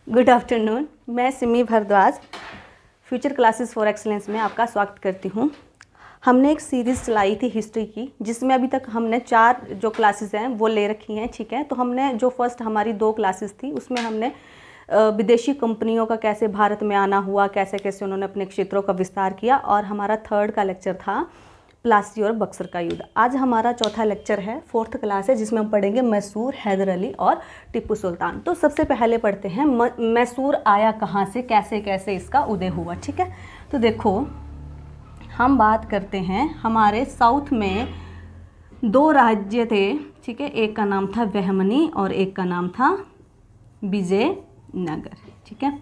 Good afternoon. मैं Simi Bhardwaj future classes for excellence में आपका स्वागत करती हूँ। हमने एक सीरीज़ चलाई थी हिस्ट्री की, जिसमें अभी तक हमने 4 जो क्लासेस हैं वो ले रखी हैं। ठीक है, तो हमने जो फर्स्ट हमारी 2 क्लासेस थी उसमें हमने विदेशी कंपनियों का कैसे भारत में आना हुआ, कैसे कैसे उन्होंने अपने क्षेत्रों का विस्तार किया, और हमारा 3rd का लेक्चर था प्लासी और बक्सर का युद्ध। आज हमारा 4था लेक्चर है, 4th क्लास है, जिसमें हम पढ़ेंगे मैसूर, हैदर अली और टिप्पू सुल्तान। तो सबसे पहले पढ़ते हैं मैसूर आया कहाँ से, कैसे कैसे इसका उदय हुआ। ठीक है, तो देखो हम बात करते हैं, हमारे साउथ में 2 राज्य थे। ठीक है, एक का नाम था बहमनी और एक का नाम था विजयनगर। ठीक है,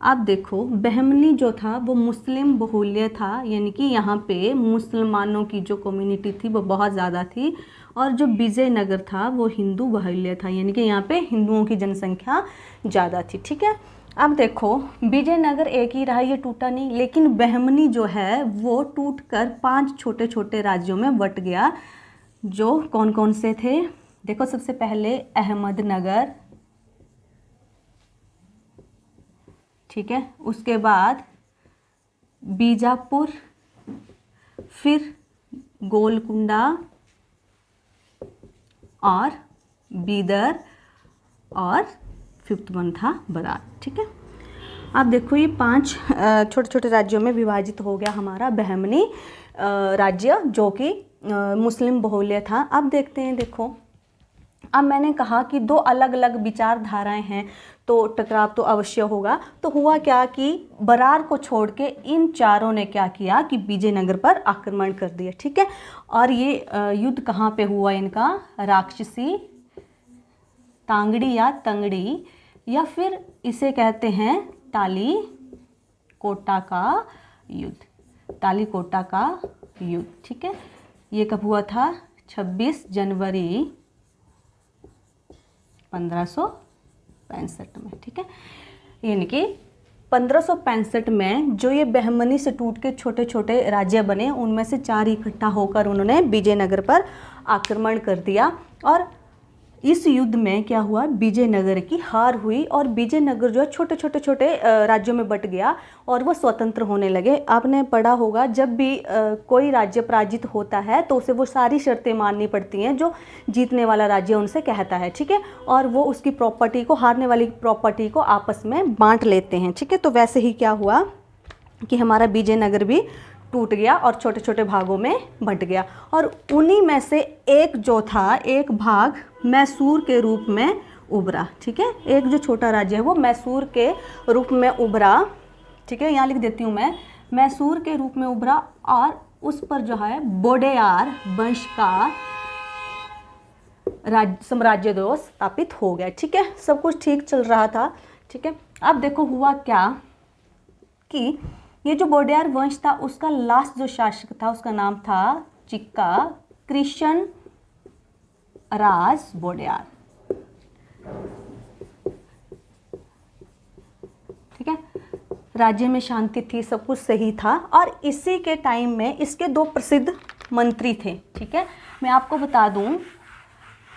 अब देखो बहमनी जो था वो मुस्लिम बहुल्य था, यानी कि यहाँ पे मुसलमानों की जो कम्युनिटी थी वो बहुत ज़्यादा थी, और जो विजयनगर था वो हिंदू बहुल्य था, यानी कि यहाँ पे हिंदुओं की जनसंख्या ज़्यादा थी। ठीक है, अब देखो विजयनगर एक ही रहा, ये टूटा नहीं, लेकिन बहमनी जो है वो टूट कर 5 छोटे छोटे राज्यों में बट गया। जो कौन कौन से थे, देखो सबसे पहले अहमदनगर, ठीक है, उसके बाद बीजापुर, फिर गोलकुंडा और बीदर, और 5th वन था बरार। ठीक है, अब देखो ये 5 छोटे छोटे राज्यों में विभाजित हो गया हमारा बहमनी राज्य, जो कि मुस्लिम बहुल्य था। अब देखते हैं, देखो अब मैंने कहा कि 2 अलग अलग विचारधाराएं हैं तो टकराव तो अवश्य होगा। तो हुआ क्या कि बरार को छोड़ के इन चारों ने क्या किया कि विजयनगर पर आक्रमण कर दिया। ठीक है, और ये युद्ध कहाँ पे हुआ इनका, राक्षसी तांगड़ी या तंगड़ी, या फिर इसे कहते हैं ताली कोटा का युद्ध, ताली कोटा का युद्ध। ठीक है, ये कब हुआ था, 26 जनवरी 1565 में। ठीक है, यानी कि 1565 में जो ये बहमनी से टूट के छोटे छोटे राज्य बने, उनमें से 4 इकट्ठा होकर उन्होंने विजयनगर पर आक्रमण कर दिया, और इस युद्ध में क्या हुआ, विजयनगर की हार हुई, और विजयनगर जो है छोटे छोटे छोटे राज्यों में बट गया और वो स्वतंत्र होने लगे। आपने पढ़ा होगा, जब भी कोई राज्य पराजित होता है तो उसे वो सारी शर्तें माननी पड़ती हैं जो जीतने वाला राज्य उनसे कहता है। ठीक है, और वो उसकी प्रॉपर्टी को, हारने वाली प्रॉपर्टी को आपस में बांट लेते हैं। ठीक है, तो वैसे ही क्या हुआ कि हमारा विजयनगर भी टूट गया और छोटे छोटे भागों में बंट गया, और उन्हीं में से एक जो था, एक भाग मैसूर के रूप में उभरा। ठीक है, एक जो छोटा राज्य है वो मैसूर के रूप में उभरा। ठीक है, यहाँ लिख देती हूँ मैं, मैसूर के रूप में उभरा, और उस पर जो है बोडेयार वंश का साम्राज्य जो स्थापित हो गया। ठीक है, सब कुछ ठीक चल रहा था। ठीक है, अब देखो हुआ क्या कि ये जो बोडेयार वंश था उसका लास्ट जो शासक था उसका नाम था चिक्का कृष्ण राज बोडेयार। ठीक है, राज्य में शांति थी, सब कुछ सही था, और इसी के टाइम में इसके 2 प्रसिद्ध मंत्री थे। ठीक है, मैं आपको बता दूं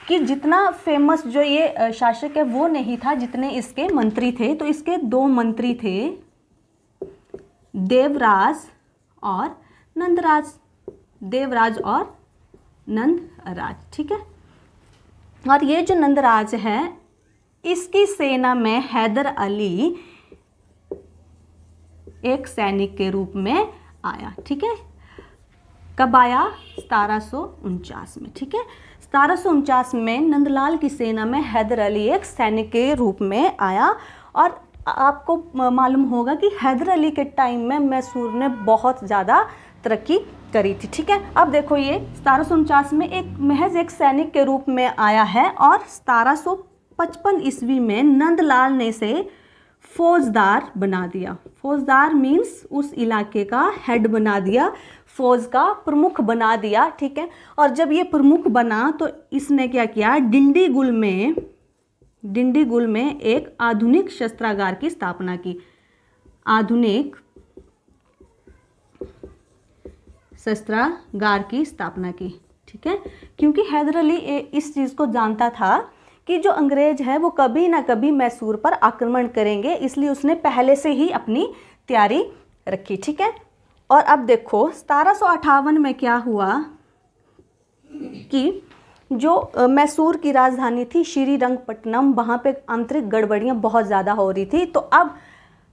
कि जितना फेमस जो ये शासक है वो नहीं था जितने इसके मंत्री थे। तो इसके 2 मंत्री थे, देवराज और नंदराज, देवराज और नंदराज। ठीक है, और ये जो नंदराज है इसकी सेना में हैदर अली एक सैनिक के रूप में आया। ठीक है, कब आया, 1749 में। ठीक है, 1749 में नंदलाल की सेना में हैदर अली एक सैनिक के रूप में आया, और आपको मालूम होगा कि हैदर अली के टाइम में मैसूर ने बहुत ज़्यादा तरक्की करी थी। ठीक है, अब देखो ये 1749 में एक महज एक सैनिक के रूप में आया है, और 1755 ईस्वी में नंदलाल ने इसे फौजदार बना दिया। फौजदार मीन्स उस इलाके का हेड बना दिया, फौज का प्रमुख बना दिया। ठीक है, और जब ये प्रमुख बना तो इसने क्या किया, डिंडीगुल में एक आधुनिक शस्त्रागार की स्थापना की। आधुनिक शस्त्रागार की स्थापना की। ठीक है, क्योंकि हैदर अली इस चीज़ को जानता था कि जो अंग्रेज है वो कभी ना कभी मैसूर पर आक्रमण करेंगे, इसलिए उसने पहले से ही अपनी तैयारी रखी। ठीक है, और अब देखो 1758 में क्या हुआ कि जो मैसूर की राजधानी थी श्रीरंगपट्टनम, वहाँ पे आंतरिक गड़बड़ियाँ बहुत ज़्यादा हो रही थी। तो अब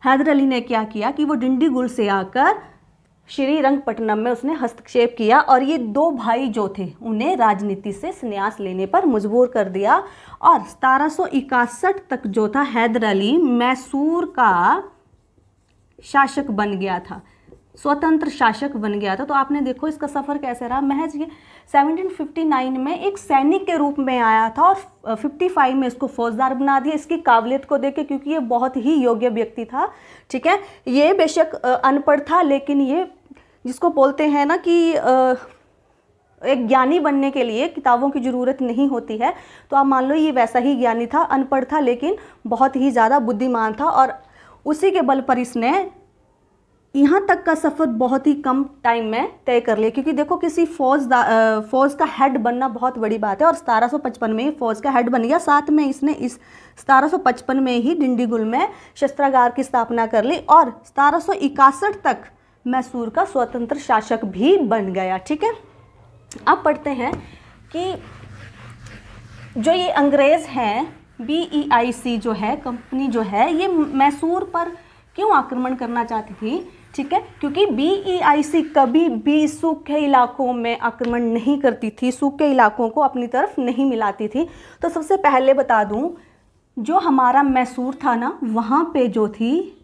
हैदर अली ने क्या किया कि वो डिंडीगुल से आकर श्रीरंगपट्टनम में उसने हस्तक्षेप किया और ये दो भाई जो थे उन्हें राजनीति से संन्यास लेने पर मजबूर कर दिया। और 1761 तक जो था हैदर अली मैसूर का शासक बन गया था, स्वतंत्र शासक बन गया था। तो आपने देखो इसका सफ़र कैसे रहा। महज ये 1759 में एक सैनिक के रूप में आया था और 55 में इसको फौजदार बना दिया। इसकी काबिलियत को देख के, क्योंकि ये बहुत ही योग्य व्यक्ति था। ठीक है, ये बेशक अनपढ़ था, लेकिन ये जिसको बोलते हैं ना कि एक ज्ञानी बनने के लिए किताबों की ज़रूरत नहीं होती है, तो आप मान लो ये वैसा ही ज्ञानी था, अनपढ़ था लेकिन बहुत ही ज़्यादा बुद्धिमान था। और उसी के बल पर इसने यहाँ तक का सफ़र बहुत ही कम टाइम में तय कर लिया। क्योंकि देखो किसी फौज का हेड बनना बहुत बड़ी बात है, और 1755 में ही फौज का हेड बन गया। साथ में इसने इस 1755 में ही डिंडीगुल में शस्त्रागार की स्थापना कर ली और 1761 तक मैसूर का स्वतंत्र शासक भी बन गया। ठीक है, अब पढ़ते हैं कि जो ये अंग्रेज़ हैं, BEIC जो है कंपनी जो है, ये मैसूर पर क्यों आक्रमण करना चाहती थी। ठीक है, क्योंकि BEIC कभी भी सूखे इलाकों में आक्रमण नहीं करती थी, सूखे इलाकों को अपनी तरफ नहीं मिलाती थी। तो सबसे पहले बता दूं, जो हमारा मैसूर था ना, वहाँ पे जो थी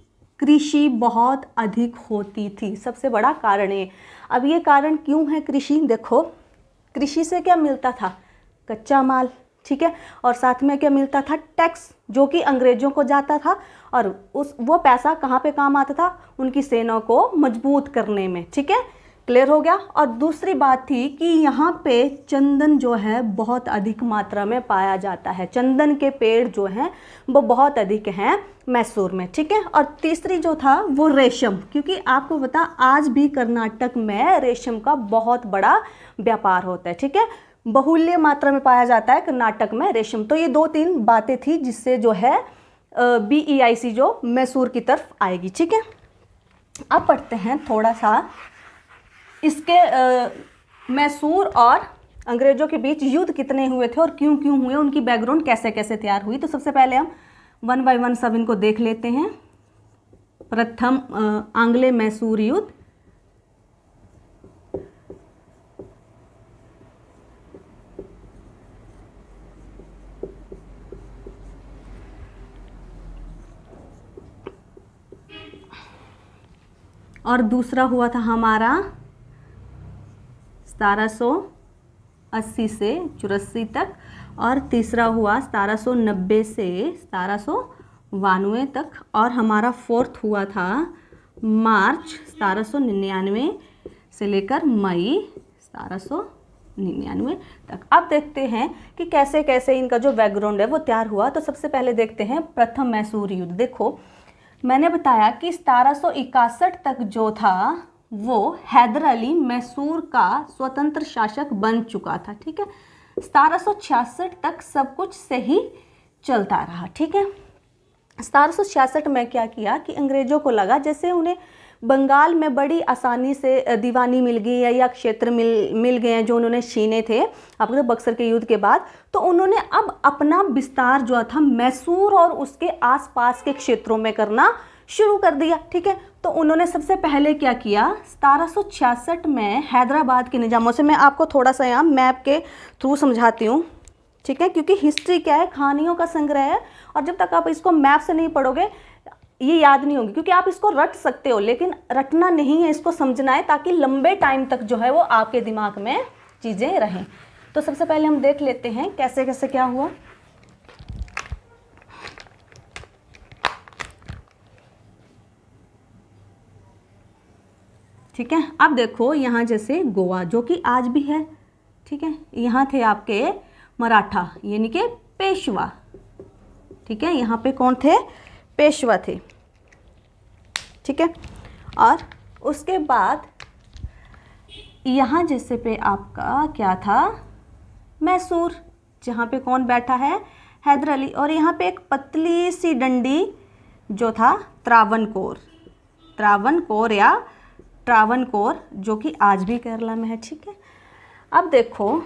कृषि बहुत अधिक होती थी। सबसे बड़ा कारण है। अब ये कारण क्यों है कृषि, देखो कृषि से क्या मिलता था, कच्चा माल। ठीक है, और साथ में क्या मिलता था, टैक्स, जो कि अंग्रेजों को जाता था। और वो पैसा कहाँ पे काम आता था, उनकी सेना को मजबूत करने में। ठीक है, क्लियर हो गया। और दूसरी बात थी कि यहाँ पे चंदन जो है बहुत अधिक मात्रा में पाया जाता है, चंदन के पेड़ जो हैं वो बहुत अधिक हैं मैसूर में। ठीक है, और तीसरी जो था वो रेशम, क्योंकि आपको पता आज भी कर्नाटक में रेशम का बहुत बड़ा व्यापार होता है। ठीक है, बहुल्य मात्रा में पाया जाता है कर्नाटक में रेशम। तो ये 2-3 बातें थी जिससे जो है BEIC जो मैसूर की तरफ आएगी। ठीक है, अब पढ़ते हैं थोड़ा सा इसके मैसूर और अंग्रेजों के बीच युद्ध कितने हुए थे और क्यों क्यों हुए, उनकी बैकग्राउंड कैसे कैसे तैयार हुई। तो सबसे पहले हम 1 बाय 1 सब इनको देख लेते हैं। प्रथम आंग्ले मैसूर युद्ध, और दूसरा हुआ था हमारा 1780 से 84 तक, और तीसरा हुआ 1790 से 1792 तक, और हमारा फोर्थ हुआ था मार्च 1799 से लेकर मई 1799 तक। अब देखते हैं कि कैसे कैसे इनका जो बैकग्राउंड है वो तैयार हुआ। तो सबसे पहले देखते हैं प्रथम मैसूर युद्ध। देखो मैंने बताया कि 1761 तक जो था वो हैदर अली मैसूर का स्वतंत्र शासक बन चुका था। ठीक है, 1766 तक सब कुछ सही चलता रहा। ठीक है, 1766 में क्या किया कि अंग्रेजों को लगा जैसे उन्हें बंगाल में बड़ी आसानी से दीवानी मिल गई है या क्षेत्र मिल गए हैं जो उन्होंने छीने थे आपको बक्सर के युद्ध के बाद। तो उन्होंने अब अपना विस्तार जो था मैसूर और उसके आसपास के क्षेत्रों में करना शुरू कर दिया। ठीक है, तो उन्होंने सबसे पहले क्या किया, 1766 में हैदराबाद के निजामों से, मैं आपको थोड़ा सा यहाँ मैप के थ्रू समझाती हूँ। ठीक है, क्योंकि हिस्ट्री क्या है, कहानियों का संग्रह है, और जब तक आप इसको मैप से नहीं पढ़ोगे ये याद नहीं होगी। क्योंकि आप इसको रट सकते हो लेकिन रटना नहीं है, इसको समझना है, ताकि लंबे टाइम तक जो है वो आपके दिमाग में चीज़ें रहें। तो सबसे पहले हम देख लेते हैं कैसे कैसे क्या हुआ। ठीक है, अब देखो यहाँ जैसे गोवा जो कि आज भी है। ठीक है, यहाँ थे आपके मराठा यानी कि पेशवा। ठीक है, यहाँ पे कौन थे, पेशवा थे। ठीक है, और उसके बाद यहाँ जैसे पे आपका क्या था, मैसूर, जहाँ पे कौन बैठा है, हैदर अली, और यहाँ पे एक पतली सी डंडी जो था त्रावणकोर, त्रावणकोर या ट्रावणकोर, जो कि आज भी केरला में है। ठीक है, अब देखो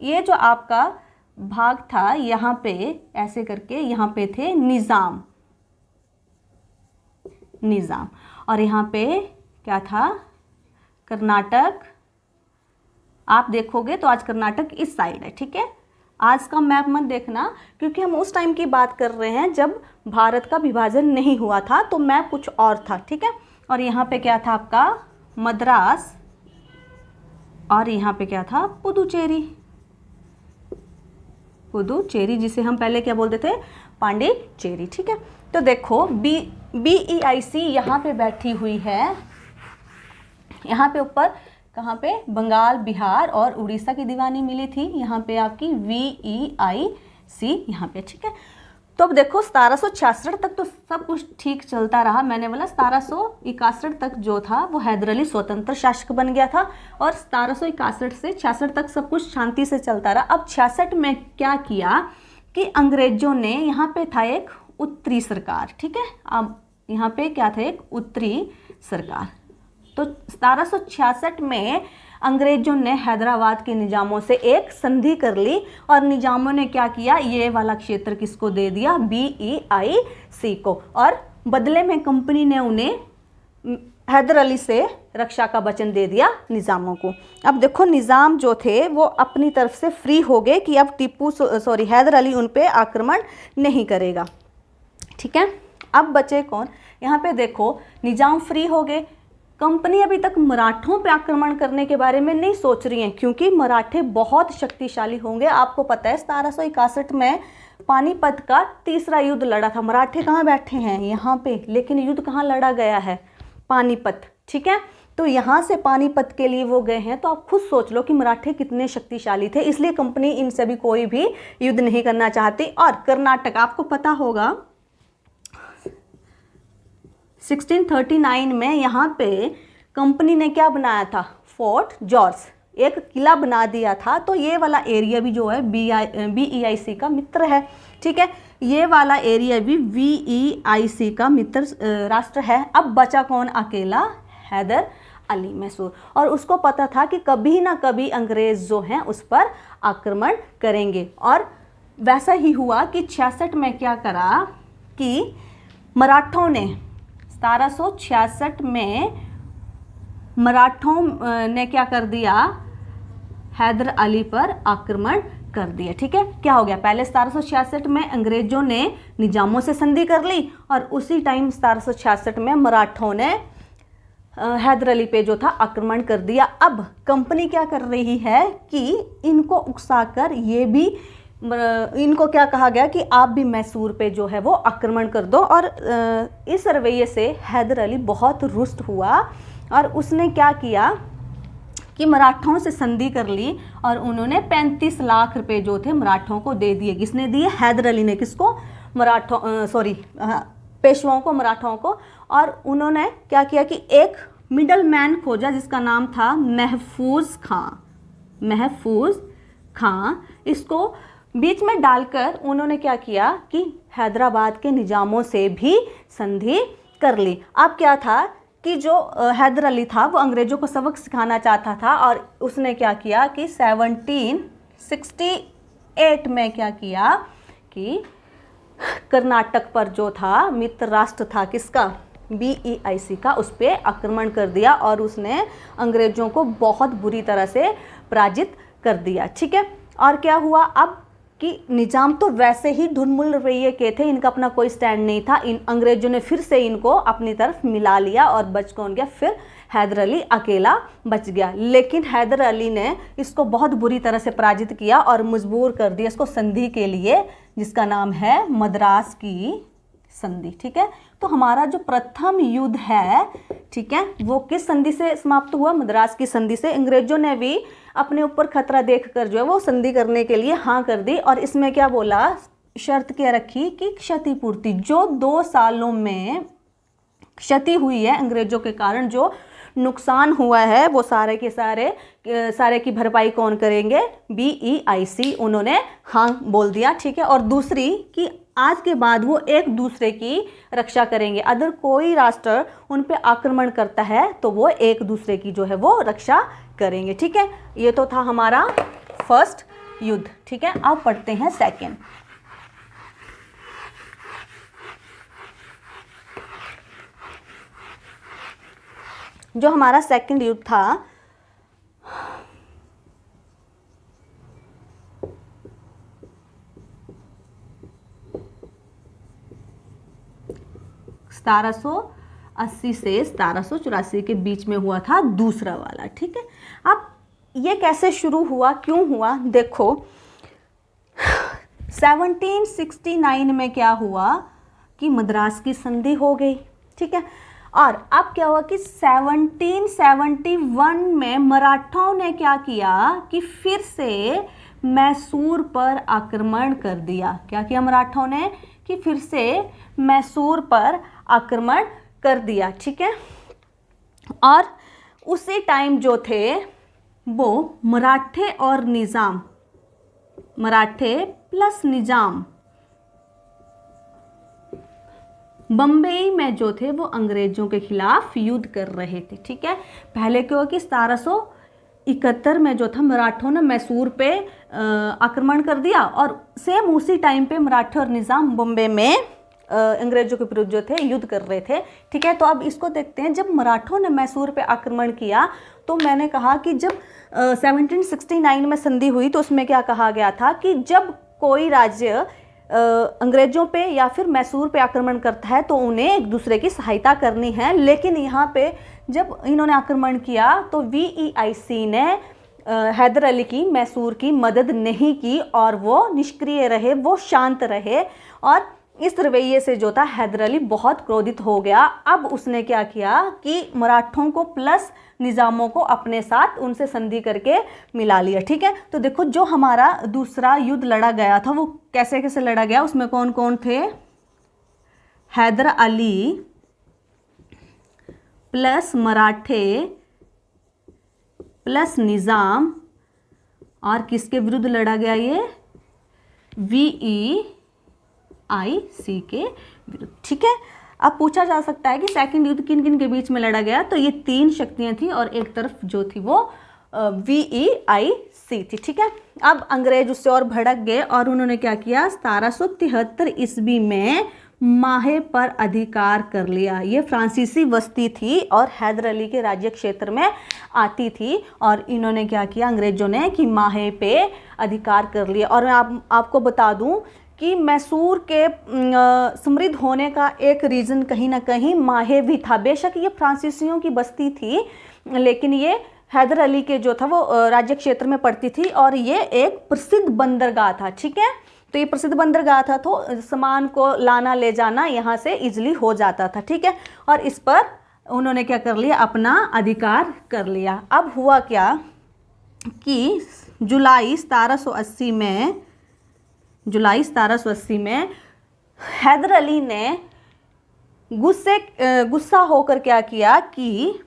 ये जो आपका भाग था यहाँ पे ऐसे करके, यहाँ पे थे निज़ाम, निज़ाम, और यहाँ पे क्या था, कर्नाटक। आप देखोगे तो आज कर्नाटक इस साइड है। ठीक है, आज का मैप मत देखना, क्योंकि हम उस टाइम की बात कर रहे हैं जब भारत का विभाजन नहीं हुआ था, तो मैप कुछ और था। ठीक है, और यहाँ पे क्या था आपका मद्रास, और यहाँ पे क्या था पुदुचेरी, पुदुचेरी जिसे हम पहले क्या बोलते थे, पांडिचेरी। ठीक है, तो देखो BEIC यहाँ पे बैठी हुई है, यहाँ पे ऊपर कहाँ पे, बंगाल, बिहार और उड़ीसा की दीवानी मिली थी, यहाँ पे आपकी VEIC यहाँ पे। ठीक है, तो अब देखो 1766 तक तो सब कुछ ठीक चलता रहा। मैंने बोला 1761 तक जो था वो हैदर अली स्वतंत्र शासक बन गया था, और 1761 से 66 तक सब कुछ शांति से चलता रहा। अब 66 में क्या किया कि अंग्रेजों ने, यहाँ पे था एक उत्तरी सरकार। ठीक है, अब यहाँ पे क्या था, एक उत्तरी सरकार। तो 1766 में अंग्रेजों ने हैदराबाद के निजामों से एक संधि कर ली, और निजामों ने क्या किया, ये वाला क्षेत्र किसको दे दिया, BEIC को, और बदले में कंपनी ने उन्हें हैदर अली से रक्षा का वचन दे दिया निज़ामों को। अब देखो निज़ाम जो थे वो अपनी तरफ से फ्री हो गए कि अब हैदर अली उन पे आक्रमण नहीं करेगा। ठीक है, अब बचे कौन, यहाँ पे देखो निज़ाम फ्री हो गए, कंपनी अभी तक मराठों पे आक्रमण करने के बारे में नहीं सोच रही हैं, क्योंकि मराठे बहुत शक्तिशाली होंगे। आपको पता है 1761 में पानीपत का तीसरा युद्ध लड़ा था, मराठे कहाँ बैठे हैं, यहाँ पे, लेकिन युद्ध कहाँ लड़ा गया है, पानीपत। ठीक है, तो यहाँ से पानीपत के लिए वो गए हैं, तो आप खुद सोच लो कि मराठे कितने शक्तिशाली थे, इसलिए कंपनी इनसे भी कोई भी युद्ध नहीं करना चाहती। और कर्नाटक, आपको पता होगा 1639 में यहाँ पे कंपनी ने क्या बनाया था, फोर्ट जॉर्ज, एक किला बना दिया था। तो ये वाला एरिया भी जो है BEIC का मित्र है। ठीक है, ये वाला एरिया भी BEIC का मित्र राष्ट्र है। अब बचा कौन, अकेला हैदर अली मैसूर, और उसको पता था कि कभी ना कभी अंग्रेज जो हैं उस पर आक्रमण करेंगे, और वैसा ही हुआ कि 66 में क्या करा कि मराठों ने 1766 में मराठों ने क्या कर दिया, हैदर अली पर आक्रमण कर दिया। ठीक है, क्या हो गया, पहले 1766 में अंग्रेजों ने निजामों से संधि कर ली, और उसी टाइम 1766 में मराठों ने हैदर अली पे जो था आक्रमण कर दिया। अब कंपनी क्या कर रही है कि इनको उकसाकर ये भी, इनको क्या कहा गया कि आप भी मैसूर पे जो है वो आक्रमण कर दो, और इस रवैये से हैदर अली बहुत रुष्ट हुआ, और उसने क्या किया कि मराठों से संधि कर ली, और उन्होंने 35 लाख रुपए जो थे मराठों को दे दिए। किसने दिए, हैदर अली ने। किसको, मराठों, पेशवाओं को, मराठों को। और उन्होंने क्या किया कि एक मिडल मैन खोजा जिसका नाम था महफूज खां, महफूज खां। इसको बीच में डालकर उन्होंने क्या किया कि हैदराबाद के निजामों से भी संधि कर ली। अब क्या था कि जो हैदर अली था वो अंग्रेजों को सबक सिखाना चाहता था, और उसने क्या किया कि 1768 में क्या किया कि कर्नाटक पर जो था मित्र राष्ट्र था किसका, BEIC का, उस पर आक्रमण कर दिया, और उसने अंग्रेजों को बहुत बुरी तरह से पराजित कर दिया। ठीक है, और क्या हुआ अब कि निजाम तो वैसे ही धुनमुल रवैये के थे, इनका अपना कोई स्टैंड नहीं था। इन अंग्रेजों ने फिर से इनको अपनी तरफ मिला लिया, और बच कौन गया, फिर हैदर अली अकेला बच गया। लेकिन हैदर अली ने इसको बहुत बुरी तरह से पराजित किया और मजबूर कर दिया इसको संधि के लिए, जिसका नाम है मद्रास की संधि। ठीक है, तो हमारा जो प्रथम युद्ध है, ठीक है, वो किस संधि से समाप्त हुआ, मद्रास की संधि से। अंग्रेजों ने भी अपने ऊपर खतरा देखकर जो है वो संधि करने के लिए हाँ कर दी, और इसमें क्या बोला, शर्त क्या रखी कि क्षतिपूर्ति, जो 2 सालों में क्षति हुई है अंग्रेजों के कारण, जो नुकसान हुआ है वो सारे के सारे की भरपाई कौन करेंगे? BEIC उन्होंने हाँ बोल दिया, ठीक है। और दूसरी कि आज के बाद वो एक दूसरे की रक्षा करेंगे, अगर कोई राष्ट्र उन पे आक्रमण करता है तो वो एक दूसरे की जो है वो रक्षा करेंगे, ठीक है। ये तो था हमारा फर्स्ट युद्ध, ठीक है। अब पढ़ते हैं सेकेंड। जो हमारा सेकेंड युद्ध था 1780 से 1784 के बीच में हुआ था, दूसरा वाला, ठीक है। अब ये कैसे शुरू हुआ, क्यों हुआ? देखो 1769 में क्या हुआ कि मद्रास की संधि हो गई, ठीक है। और अब क्या हुआ कि 1771 में मराठाओं ने क्या किया कि फिर से मैसूर पर आक्रमण कर दिया। क्या किया मराठाओं ने? कि फिर से मैसूर पर आक्रमण कर दिया, ठीक है। और उसी टाइम जो थे वो मराठे और निज़ाम, मराठे प्लस निज़ाम बम्बई में जो थे वो अंग्रेजों के खिलाफ युद्ध कर रहे थे, ठीक है। पहले क्या हुआ कि 1771 में जो था मराठों ने मैसूर पे आक्रमण कर दिया, और सेम उसी टाइम पे मराठे और निज़ाम बॉम्बे में अंग्रेजों के विरुद्ध जो थे युद्ध कर रहे थे, ठीक है। तो अब इसको देखते हैं। जब मराठों ने मैसूर पे आक्रमण किया तो मैंने कहा कि जब 1769 में संधि हुई तो उसमें क्या कहा गया था कि जब कोई राज्य अंग्रेजों पे या फिर मैसूर पे आक्रमण करता है तो उन्हें एक दूसरे की सहायता करनी है। लेकिन यहाँ पे जब इन्होंने आक्रमण किया तो VEIC ने हैदर अली की मैसूर की मदद नहीं की और वो निष्क्रिय रहे, वो शांत रहे। और इस रवैये से जो था हैदर अली बहुत क्रोधित हो गया। अब उसने क्या किया कि मराठों को प्लस निज़ामों को अपने साथ उनसे संधि करके मिला लिया, ठीक है। तो देखो जो हमारा दूसरा युद्ध लड़ा गया था वो कैसे कैसे लड़ा गया, उसमें कौन कौन थे? हैदर अली प्लस मराठे प्लस निज़ाम, और किसके विरुद्ध लड़ा गया? ये VEIC के विरुद्ध, ठीक है। अब पूछा जा सकता है कि सेकंड युद्ध किन किन के बीच में लड़ा गया, तो ये तीन शक्तियां थी और एक तरफ जो थी वो VEIC थी, ठीक है। अब अंग्रेज उससे और भड़क गए और उन्होंने क्या किया? 1773 ईस्वी में माहे पर अधिकार कर लिया। ये फ्रांसीसी बस्ती थी और हैदर अली के राज्य क्षेत्र में आती थी, और इन्होंने क्या किया अंग्रेजों ने कि माहे पे अधिकार कर लिया। और मैं आपको बता दूं कि मैसूर के समृद्ध होने का एक रीज़न कहीं ना कहीं माहे भी था। बेशक ये फ्रांसीसियों की बस्ती थी, लेकिन ये हैदर अली के जो था वो राज्य क्षेत्र में पड़ती थी, और ये एक प्रसिद्ध बंदरगाह था, ठीक है। तो ये प्रसिद्ध बंदरगाह था तो सामान को लाना ले जाना यहाँ से इजली हो जाता था, ठीक है। और इस पर उन्होंने क्या कर लिया? अपना अधिकार कर लिया। अब हुआ क्या कि जुलाई 1780 में हैदर अली ने गुस्सा होकर क्या किया कि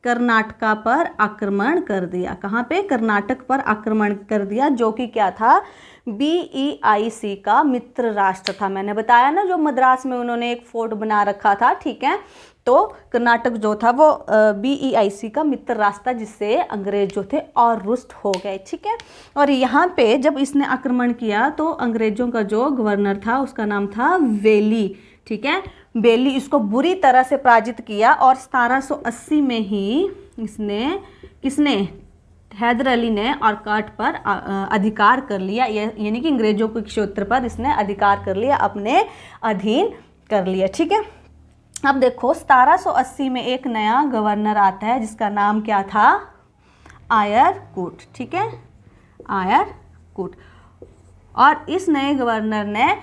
कर्नाटका पर आक्रमण कर दिया। कहाँ पे? कर्नाटक पर आक्रमण कर दिया, जो कि क्या था? BEIC का मित्र राष्ट्र था। मैंने बताया ना जो मद्रास में उन्होंने एक फोर्ट बना रखा था, ठीक है। तो कर्नाटक जो था वो BEIC का मित्र राष्ट्र, जिससे अंग्रेज जो थे और रुष्ट हो गए, ठीक है। और यहाँ पे जब इसने आक्रमण किया तो अंग्रेजों का जो गवर्नर था उसका नाम था वेली, ठीक है। बेली इसको बुरी तरह से पराजित किया, और 1780 में ही किसने? हैदर अली ने आर्काट पर अधिकार कर लिया, यानी कि अंग्रेजों के क्षेत्र पर इसने अधिकार कर लिया, अपने अधीन कर लिया, ठीक है। अब देखो 1780 में एक नया गवर्नर आता है जिसका नाम क्या था? आयरकूट, ठीक है, आयरकूट। और इस नए गवर्नर ने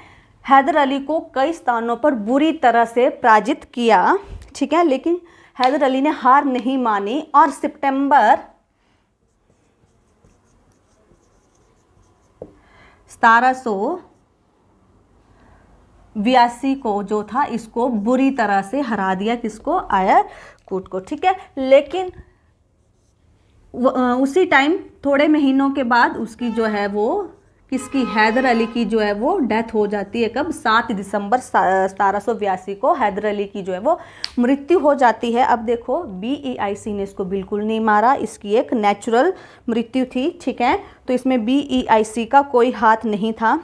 हैदर अली को कई स्थानों पर बुरी तरह से पराजित किया, ठीक है। लेकिन हैदर अली ने हार नहीं मानी, और सितंबर 1781 व्यासी को जो था इसको बुरी तरह से हरा दिया, किसको, आयरकूट को, ठीक है। लेकिन उसी टाइम थोड़े महीनों के बाद उसकी जो है वो किसकी, हैदर अली की जो है वो डेथ हो जाती है। कब, 7 दिसंबर 1782 को हैदर अली की जो है वो मृत्यु हो जाती है। अब देखो BEIC ने इसको बिल्कुल नहीं मारा, इसकी एक नेचुरल मृत्यु थी, ठीक है। तो इसमें BEIC का कोई हाथ नहीं था।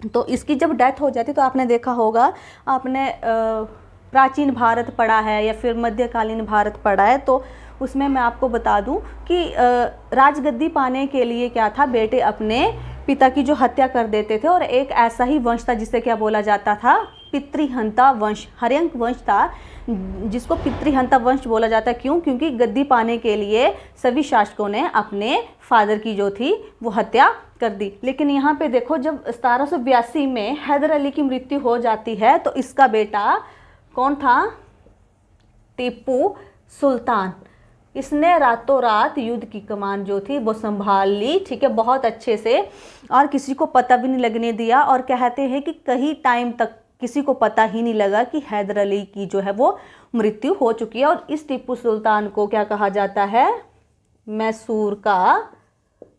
तो इसकी जब डेथ हो जाती तो आपने देखा होगा, आपने प्राचीन भारत पढ़ा है या फिर मध्यकालीन भारत पढ़ा है, तो उसमें मैं आपको बता दूं कि राजगद्दी पाने के लिए क्या था, बेटे अपने पिता की जो हत्या कर देते थे। और एक ऐसा ही वंश था जिसे क्या बोला जाता था, पितृहंता वंश, हर्यंक वंश था जिसको पितृहंता वंश बोला जाता है। क्यों? क्योंकि गद्दी पाने के लिए सभी शासकों ने अपने फादर की जो थी वो हत्या कर दी। लेकिन यहाँ पे देखो, जब 1782 में हैदर अली की मृत्यु हो जाती है तो इसका बेटा कौन था, टीपू सुल्तान। इसने रातों रात युद्ध की कमान जो थी वो संभाल ली, ठीक है, बहुत अच्छे से, और किसी को पता भी नहीं लगने दिया। और कहते हैं कि कई टाइम तक किसी को पता ही नहीं लगा कि हैदर अली की जो है वो मृत्यु हो चुकी है। और इस टीपू सुल्तान को क्या कहा जाता है, मैसूर का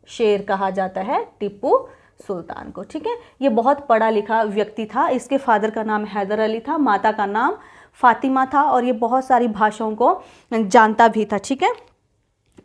शेर कहा जाता है, टीपू सुल्तान को, ठीक है। ये बहुत पढ़ा लिखा व्यक्ति था। इसके फादर का नाम हैदर अली था, माता का नाम फातिमा था, और ये बहुत सारी भाषाओं को जानता भी था, ठीक है।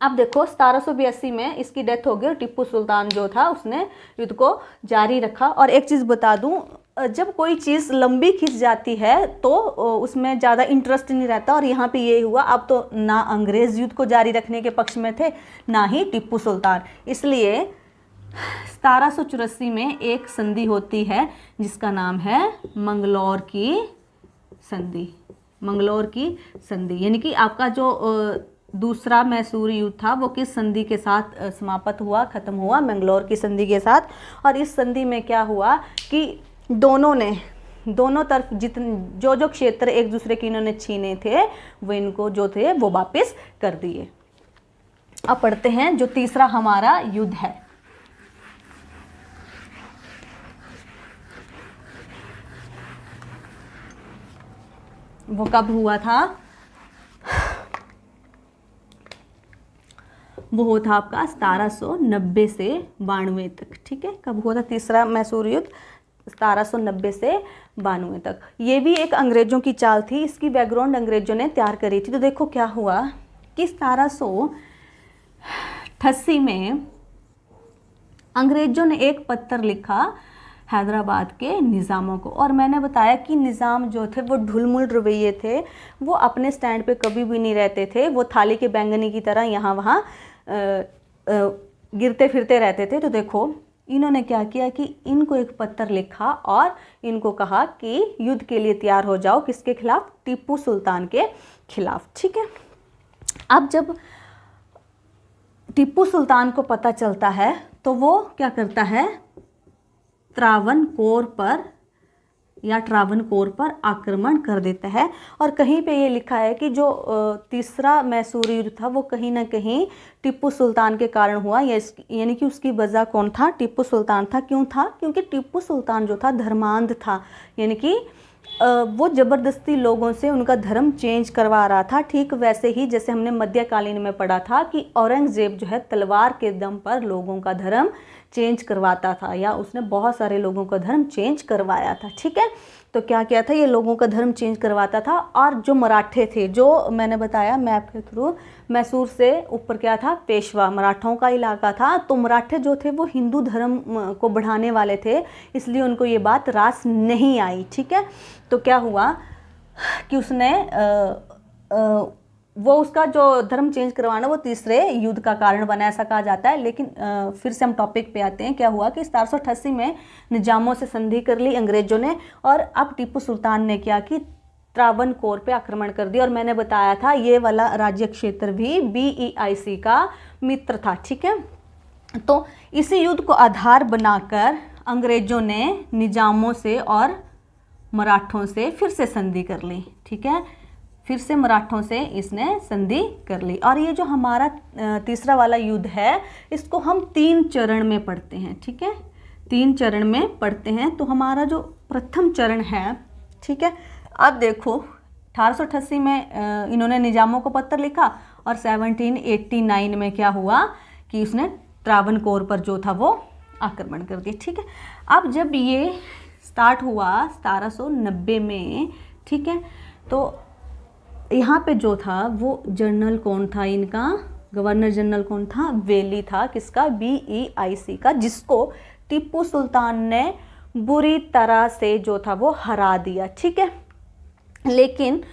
अब देखो 1782 में इसकी डेथ हो गई और टीपू सुल्तान जो था उसने युद्ध को जारी रखा। और एक चीज़ बता दूं, जब कोई चीज़ लंबी खिंच जाती है तो उसमें ज़्यादा इंटरेस्ट नहीं रहता, और यहाँ पे ये हुआ। अब तो ना अंग्रेज़ युद्ध को जारी रखने के पक्ष में थे, ना ही टीपू सुल्तान। इसलिए 1784 में एक संधि होती है जिसका नाम है मंगलौर की संधि। मंगलौर की संधि यानी कि आपका जो दूसरा मैसूर युद्ध था वो किस संधि के साथ समाप्त हुआ, खत्म हुआ, मंगलौर की संधि के साथ। और इस संधि में क्या हुआ कि दोनों तरफ जो जो क्षेत्र एक दूसरे के इन्होंने छीने थे वो इनको जो थे वो वापस कर दिए। अब पढ़ते हैं जो तीसरा हमारा युद्ध है। वो कब हुआ था, वो था आपका 1790 से 92 तक, ठीक है। कब हुआ था तीसरा मैसूर युद्ध, 1790 से 92 तक। ये भी एक अंग्रेजों की चाल थी, इसकी बैकग्राउंड अंग्रेजों ने तैयार करी थी। तो देखो क्या हुआ कि 1788 में अंग्रेजों ने एक पत्र लिखा हैदराबाद के निज़ामों को। और मैंने बताया कि निज़ाम जो थे वो ढुलमुल रवैये थे, वो अपने स्टैंड पे कभी भी नहीं रहते थे, वो थाली के बैंगनी की तरह यहाँ वहाँ गिरते फिरते रहते थे। तो देखो इन्होंने क्या किया कि इनको एक पत्र लिखा और इनको कहा कि युद्ध के लिए तैयार हो जाओ, किसके खिलाफ, टीपू सुल्तान के खिलाफ, ठीक है। अब जब टीपू सुल्तान को पता चलता है तो वो क्या करता है, त्रावणकोर पर आक्रमण कर देता है। और कहीं पे ये लिखा है कि जो तीसरा मैसूर युद्ध था वो कहीं ना कहीं टीपू सुल्तान के कारण हुआ, यानी कि उसकी वजह कौन था, टीपू सुल्तान था। क्यों था, क्योंकि टीपू सुल्तान जो था धर्मांध था, यानी कि वो ज़बरदस्ती लोगों से उनका धर्म चेंज करवा रहा था। ठीक वैसे ही जैसे हमने मध्यकालीन में पढ़ा था कि औरंगज़ेब जो है तलवार के दम पर लोगों का धर्म चेंज करवाता था, या उसने बहुत सारे लोगों का धर्म चेंज करवाया था, ठीक है। तो क्या किया था, ये लोगों का धर्म चेंज करवाता था। और जो मराठे थे, जो मैंने बताया मैप के थ्रू, मैसूर से ऊपर क्या था, पेशवा, मराठों का इलाका था। तो मराठे जो थे वो हिंदू धर्म को बढ़ाने वाले थे, इसलिए उनको ये बात रास नहीं आई, ठीक है। तो क्या हुआ कि उसने वो उसका जो धर्म चेंज करवाना वो तीसरे युद्ध का कारण बना, ऐसा कहा जाता है। लेकिन फिर से हम टॉपिक पे आते हैं। क्या हुआ कि 1788 में निजामों से संधि कर ली अंग्रेजों ने, और अब टीपू सुल्तान ने क्या कि त्रावणकोर पे आक्रमण कर दिया। और मैंने बताया था ये वाला राज्य क्षेत्र भी BEIC का मित्र था, ठीक है। तो इसी युद्ध को आधार बनाकर अंग्रेजों ने निजामों से और मराठों से फिर से संधि कर ली, ठीक है। फिर से मराठों से इसने संधि कर ली। और ये जो हमारा तीसरा वाला युद्ध है इसको हम 3 चरण में पढ़ते हैं, ठीक है। 3 चरण में पढ़ते हैं। तो हमारा जो प्रथम चरण है, ठीक है, अब देखो 1888 में इन्होंने निजामों को पत्र लिखा और 1789 में क्या हुआ कि उसने त्रावणकोर पर जो था वो आक्रमण कर दिया, ठीक है। अब जब ये स्टार्ट हुआ 1790 में, ठीक है, तो यहाँ पे जो था वो जनरल कौन था इनका, गवर्नर जनरल कौन था, वेली था, किसका, BEIC का, जिसको टीपू सुल्तान ने बुरी तरह से जो था वो हरा दिया, ठीक है। लेकिन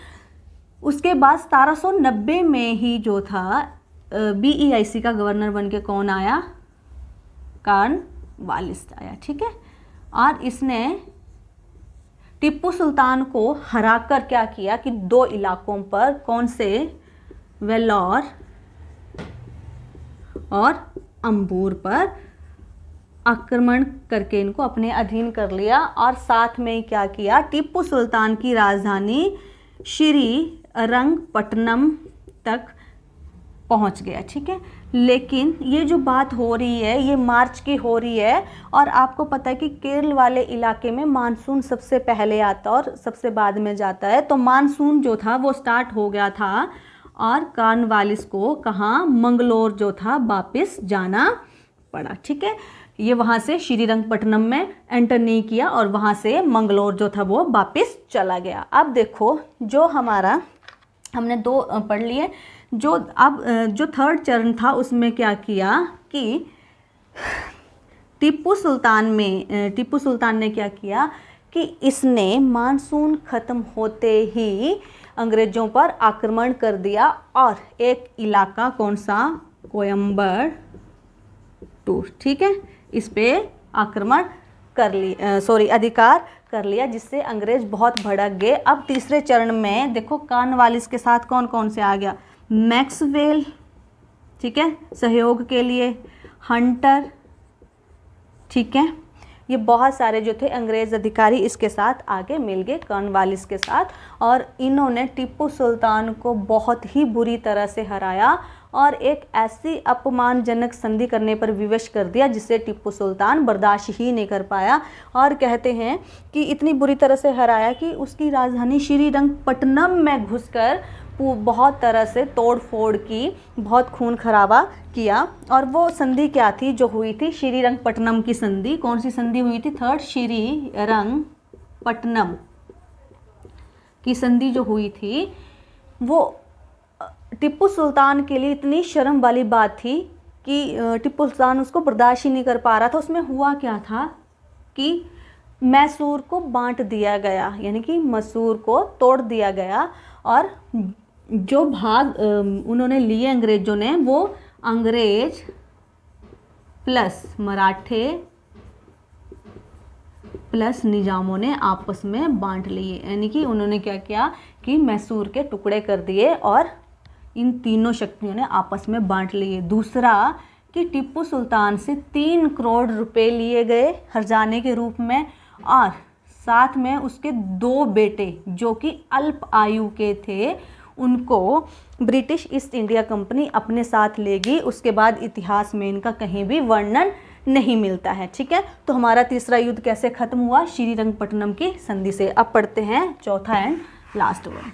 उसके बाद 1790 में ही जो था BEIC का गवर्नर बन के कौन आया, कॉर्नवालिस आया, ठीक है। और इसने टीपू सुल्तान को हराकर क्या किया कि 2 इलाकों पर, कौन से, वेल्लोर और अंबूर पर आक्रमण करके इनको अपने अधीन कर लिया। और साथ में क्या किया, टीपू सुल्तान की राजधानी श्रीरंगपट्टनम तक पहुंच गया, ठीक है। लेकिन ये जो बात हो रही है ये मार्च की हो रही है, और आपको पता है कि केरल वाले इलाके में मानसून सबसे पहले आता और सबसे बाद में जाता है। तो मानसून जो था वो स्टार्ट हो गया था और कॉर्नवालिस को कहाँ, मंगलोर जो था वापस जाना पड़ा, ठीक है। ये वहाँ से श्रीरंगपट्टनम में एंटर नहीं किया और वहाँ से मंगलोर जो था वो वापस चला गया। अब देखो जो हमारा, हमने 2 पढ़ लिए, जो अब जो थर्ड चरण था उसमें क्या किया कि टीपू सुल्तान ने क्या किया कि इसने मानसून ख़त्म होते ही अंग्रेज़ों पर आक्रमण कर दिया और एक इलाका, कौन सा, कोयम्बटूर, ठीक है, इस पे आक्रमण कर लिया, अधिकार कर लिया, जिससे अंग्रेज बहुत भड़क गए। अब तीसरे चरण में देखो कॉर्नवालिस के साथ कौन कौन से आ गया, मैक्सवेल, ठीक है, सहयोग के लिए, हंटर, ठीक है, ये बहुत सारे जो थे अंग्रेज़ अधिकारी इसके साथ आगे मिल गए कॉर्नवालिस के साथ, और इन्होंने टीपू सुल्तान को बहुत ही बुरी तरह से हराया और एक ऐसी अपमानजनक संधि करने पर विवश कर दिया जिससे टीपू सुल्तान बर्दाश्त ही नहीं कर पाया। और कहते हैं कि इतनी बुरी तरह से हराया कि उसकी राजधानी श्रीरंगपट्टनम में घुसकर बहुत तरह से तोड़ फोड़ की, बहुत खून खराबा किया। और वो संधि क्या थी जो हुई थी, श्रीरंगपट्टनम की संधि। कौन सी संधि हुई थी, थर्ड श्रीरंगपट्टनम की संधि जो हुई थी, वो टीपू सुल्तान के लिए इतनी शर्म वाली बात थी कि टीपू सुल्तान उसको बर्दाश्त ही नहीं कर पा रहा था। उसमें हुआ क्या था कि मैसूर को बांट दिया गया, यानी कि मैसूर को तोड़ दिया गया, और जो भाग उन्होंने लिए अंग्रेज़ों ने, वो अंग्रेज प्लस मराठे प्लस निजामों ने आपस में बांट लिए। यानी कि उन्होंने क्या किया कि मैसूर के टुकड़े कर दिए और इन तीनों शक्तियों ने आपस में बांट लिए। दूसरा कि टीपू सुल्तान से 3 करोड़ रुपए लिए गए हर्जाने के रूप में, और साथ में उसके 2 बेटे जो कि अल्प आयु के थे, उनको ब्रिटिश ईस्ट इंडिया कंपनी अपने साथ ले गई। उसके बाद इतिहास में इनका कहीं भी वर्णन नहीं मिलता है, ठीक है। तो हमारा तीसरा युद्ध कैसे खत्म हुआ, श्रीरंगपट्टनम की संधि से। अब पढ़ते हैं चौथा एंड लास्ट वन।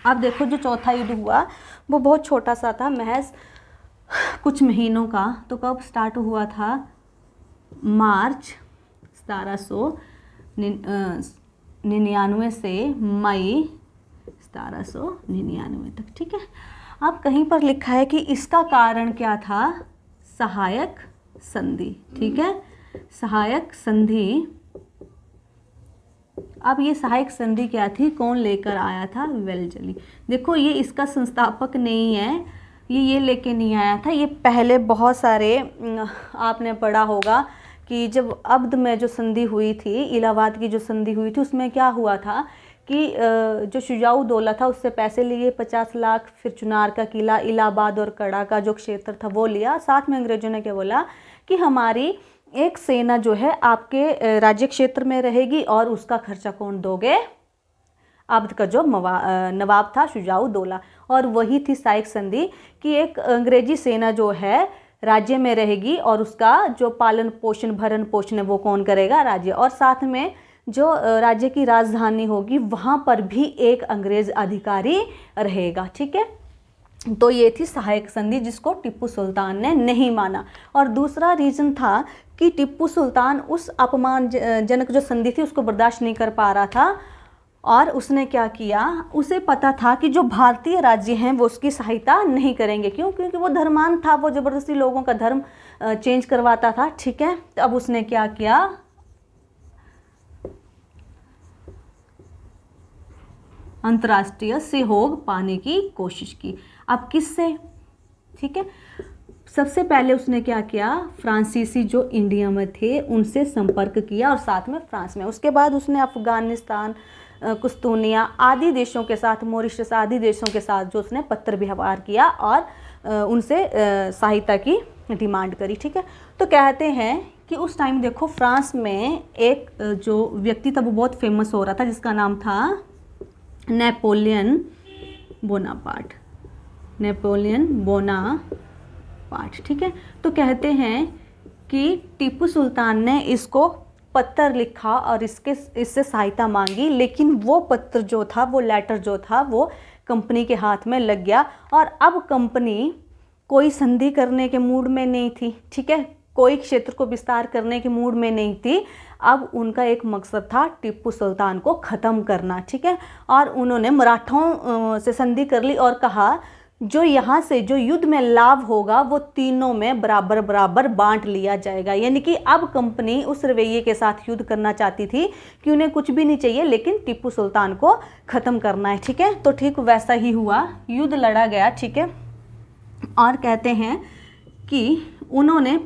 अब देखो जो चौथा युद्ध हुआ वो बहुत छोटा सा था, महज कुछ महीनों का। तो कब स्टार्ट हुआ था, मार्च 1799 से मई 1799 तक, ठीक है। अब कहीं पर लिखा है कि इसका कारण क्या था, सहायक संधि, ठीक है, सहायक संधि। अब ये सहायक संधि क्या थी, कौन लेकर आया था, वेलजली। देखो ये इसका संस्थापक नहीं है, ये लेके नहीं आया था। ये पहले बहुत सारे आपने पढ़ा होगा कि जब अब्द में जो संधि हुई थी, इलाहाबाद की जो संधि हुई थी, उसमें क्या हुआ था कि जो शुजाउद्दौला था उससे पैसे लिए 50 लाख, फिर चुनार का किला, इलाहाबाद और कड़ा का जो क्षेत्र था वो लिया। साथ में अंग्रेजों ने क्या बोला कि हमारी एक सेना जो है आपके राज्य क्षेत्र में रहेगी और उसका खर्चा कौन दोगे, अवध का जो नवाब था शुजाउद्दौला। और वही थी साइक संधि कि एक अंग्रेजी सेना जो है राज्य में रहेगी और उसका जो पालन पोषण भरण पोषण है वो कौन करेगा, राज्य। और साथ में जो राज्य की राजधानी होगी वहाँ पर भी एक अंग्रेज अधिकारी रहेगा। ठीक है, तो ये थी सहायक संधि जिसको टीपू सुल्तान ने नहीं माना। और दूसरा रीज़न था कि टीपू सुल्तान उस अपमानजनक जो संधि थी उसको बर्दाश्त नहीं कर पा रहा था और उसने क्या किया, उसे पता था कि जो भारतीय राज्य हैं वो उसकी सहायता नहीं करेंगे। क्यों? क्योंकि वो धर्मान था, वो ज़बरदस्ती लोगों का धर्म चेंज करवाता था। ठीक है, तो अब उसने क्या किया, अंतर्राष्ट्रीय सहयोग पाने की कोशिश की। अब किससे? ठीक है, सबसे पहले उसने क्या किया, फ्रांसीसी जो इंडिया में थे उनसे संपर्क किया और साथ में फ्रांस में। उसके बाद उसने अफगानिस्तान, कुस्तुनिया आदि देशों के साथ, मॉरिशस आदि देशों के साथ जो उसने पत्र व्यवहार किया और उनसे सहायता की डिमांड करी। ठीक है, तो कहते हैं कि उस टाइम देखो फ्रांस में एक जो व्यक्ति था वो बहुत फेमस हो रहा था जिसका नाम था नेपोलियन बोनापार्ट। Napoleon Bonaparte. ठीक है, तो कहते हैं कि टीपू सुल्तान ने इसको पत्र लिखा और इससे सहायता मांगी, लेकिन वो पत्र जो था, वो लेटर जो था वो कंपनी के हाथ में लग गया और अब कंपनी कोई संधि करने के मूड में नहीं थी। ठीक है, कोई क्षेत्र को विस्तार करने के मूड में नहीं थी। अब उनका एक मकसद था टीपू सुल्तान को ख़त्म करना। ठीक है, और उन्होंने मराठों से संधि कर ली और कहा जो यहाँ से जो युद्ध में लाभ होगा वो तीनों में बराबर बराबर बांट लिया जाएगा। यानी कि अब कंपनी उस रवैये के साथ युद्ध करना चाहती थी कि उन्हें कुछ भी नहीं चाहिए लेकिन टीपू सुल्तान को ख़त्म करना है। ठीक है, तो ठीक वैसा ही हुआ, युद्ध लड़ा गया। ठीक है, और कहते हैं कि उन्होंने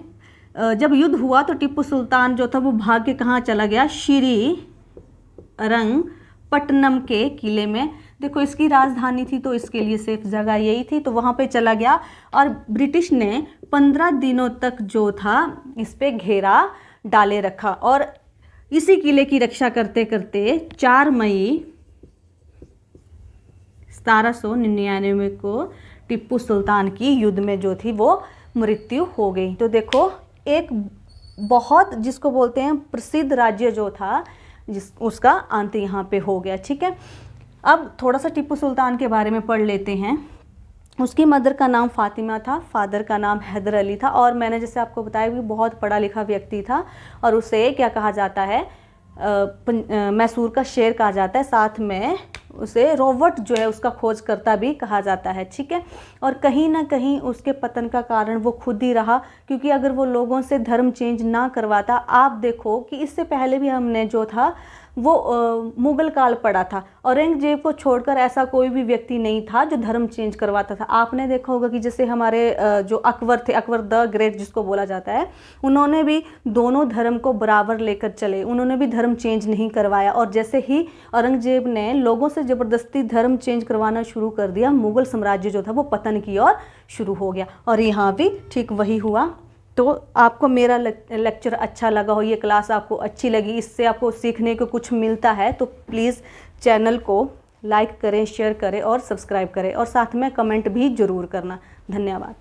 जब युद्ध हुआ तो टीपू सुल्तान जो था वो भाग के कहाँ चला गया, श्रीरंगपट्टनम के किले में। देखो इसकी राजधानी थी तो इसके लिए सेफ जगह यही थी, तो वहाँ पे चला गया और ब्रिटिश ने 15 दिनों तक जो था इस पे घेरा डाले रखा। और इसी किले की रक्षा करते करते 4 मई 1799 को टीपू सुल्तान की युद्ध में जो थी वो मृत्यु हो गई। तो देखो एक बहुत जिसको बोलते हैं प्रसिद्ध राज्य जो था उसका अंत यहाँ पे हो गया। ठीक है, अब थोड़ा सा टीपू सुल्तान के बारे में पढ़ लेते हैं। उसकी मदर का नाम फातिमा था, फादर का नाम हैदर अली था और मैंने जैसे आपको बताया कि बहुत पढ़ा लिखा व्यक्ति था और उसे क्या कहा जाता है, मैसूर का शेर कहा जाता है। साथ में उसे रॉबर्ट जो है उसका खोजकर्ता भी कहा जाता है। ठीक है, और कहीं ना कहीं उसके पतन का कारण वो खुद ही रहा, क्योंकि अगर वो लोगों से धर्म चेंज ना करवाता, आप देखो कि इससे पहले भी हमने जो था वो मुगल काल पड़ा था, औरंगजेब को छोड़कर ऐसा कोई भी व्यक्ति नहीं था जो धर्म चेंज करवाता था। आपने देखा होगा कि जैसे हमारे जो अकबर थे, अकबर द ग्रेट जिसको बोला जाता है, उन्होंने भी दोनों धर्म को बराबर लेकर चले, उन्होंने भी धर्म चेंज नहीं करवाया। और जैसे ही औरंगजेब ने लोगों से ज़बरदस्ती धर्म चेंज करवाना शुरू कर दिया, मुगल साम्राज्य जो था वो पतन की ओर शुरू हो गया। और यहाँ भी ठीक वही हुआ। तो आपको मेरा लेक्चर अच्छा लगा हो, ये क्लास आपको अच्छी लगी, इससे आपको सीखने को कुछ मिलता है, तो प्लीज़ चैनल को लाइक करें, शेयर करें और सब्सक्राइब करें और साथ में कमेंट भी ज़रूर करना। धन्यवाद।